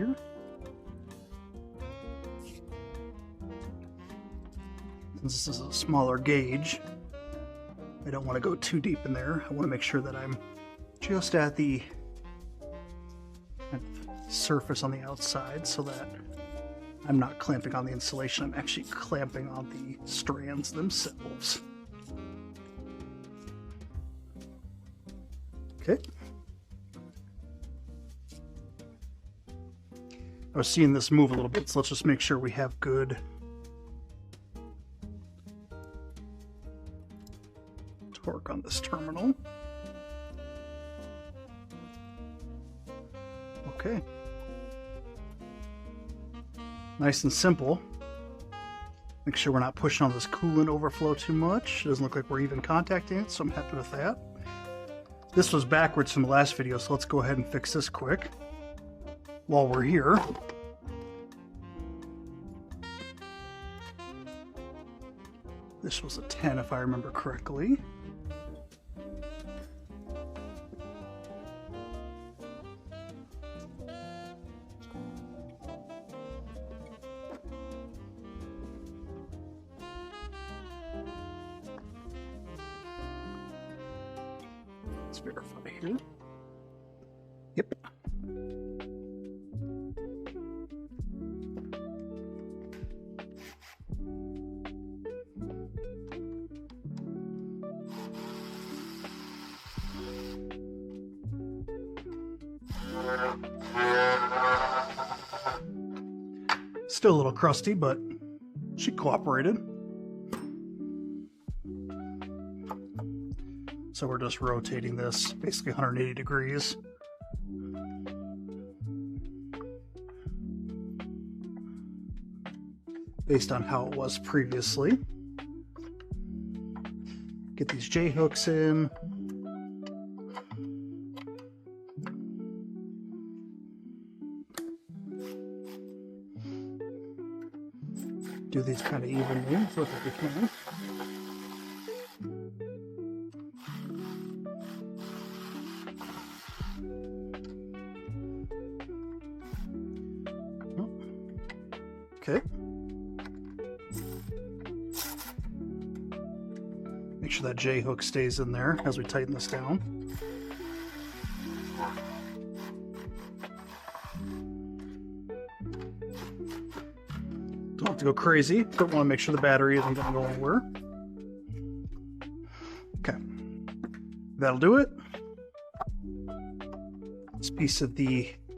here. Since this is a smaller gauge, I don't want to go too deep in there. I want to make sure that I'm just at the kind of surface on the outside so that I'm not clamping on the insulation. I'm actually clamping on the strands themselves. Okay. I was seeing this move a little bit, so let's just make sure we have good torque on this terminal. Okay. Nice and simple. Make sure we're not pushing on this coolant overflow too much. It doesn't look like we're even contacting it, so I'm happy with that. This was backwards from the last video, so let's go ahead and fix this quick while we're here. This was a 10 if I remember correctly. Let's verify here. Yep. Still a little crusty, but she cooperated. So we're just rotating this basically 180 degrees. Based on how it was previously. Get these J-hooks in. Do these kind of evenly, so that we can. Okay. Make sure that J-hook stays in there as we tighten this down. Don't have to go crazy, but want to make sure the battery isn't going to go anywhere. Okay. That'll do it. This piece of the